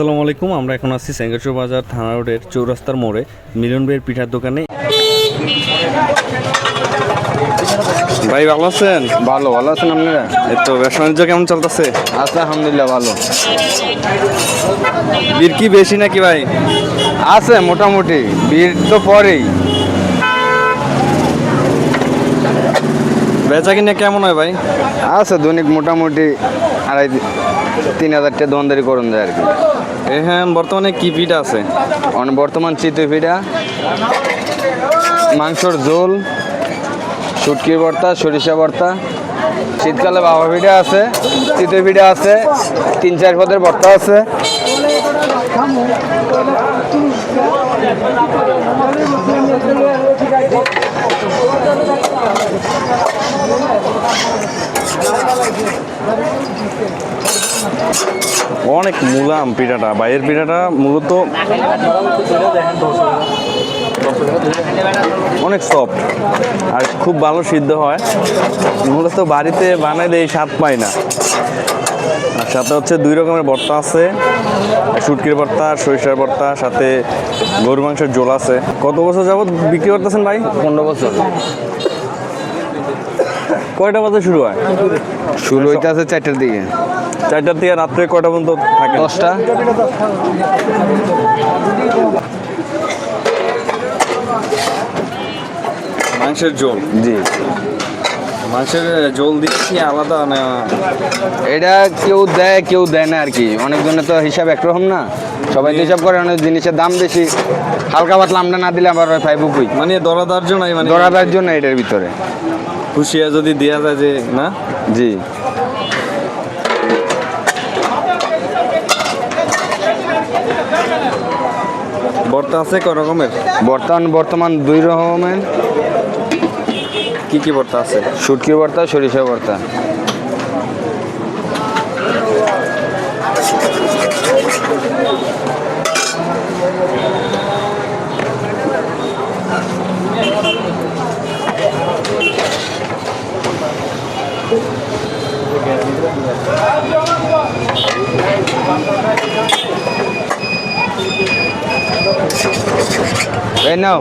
আসসালামু আলাইকুম। আমরা এখন আছি সেঙ্গাচুর বাজার থানা রোডের চৌরাস্তার মোড়ে মিলন ভাইয়ের পিঠার দোকানে। ভাই ভালো আছেন? ভালো আছেন আপনারা? এই তো ব্যবসা বাণিজ্য কেমন চলতেছে? আছে আলহামদুলিল্লাহ ভালো। ভিড় কি বেশি নাকি ভাই? আছে মোটামুটি, ভিড় তো পরেই। বেচা কিনা কেমন হয় ভাই? আছে দৈনিক মোটামুটি 2,500-3,000 টাকা দোকানদারি করুন যায় আর কি। হ্যাঁ, বর্তমানে কি পিঠা আছে? বর্তমান চিতই পিঠা, মাংসর ঝোল, শুটকির ভর্তা, সরিষা ভর্তা। শীতকালে বাবা পিঠা আছে, চিতই পিঠা আছে, 3-4 পদের ভর্তা আছে। অনেক মুলাম পিঠাটা, বাইরের পিঠাটা মূলত অনেক সফট আর খুব ভালো সিদ্ধ হয়। মূলত বাড়িতে বানাইলে এই স্বাদ পাই না। আর সাথে হচ্ছে 2 রকমের ভর্তা আছে, শুটকির ভর্তা, সরিষার ভর্তা, সাথে গরু মাংসের ঝোল আছে। কত বছর যাবত বিক্রি করতেছেন ভাই? 15 বছর। কয়টা বাজে শুরু হয়? শুরু হইতে আছে 4টার দিকে। 4টার থেকে রাত্রে কয়টা পর্যন্ত থাকে? 10টা। মাংসের ঝোল? জি। মাংসের ঝোল দিচ্ছি আলাদা না? এটা কেউ দেয় না আর কি। অনেকজনের তো হিসাব একরকম না, সবাই তো হিসাব করে। অনেক জিনিসের দাম বেশি, হালকা পাতলা আমরা না দিলে আবার ফাইবুকুই মানে দরাদার্য নাই, মানে দরাদার জন্য এটার ভিতরে খুশিয়া যদি দেওয়া যায় যে না। জি। ভর্তা আছে কয় রকমের? বর্তমান 2 রকমের। কি কি ভর্তা আছে? শুটকি ভর্তা, সরিষা ভর্তা। এই নাও।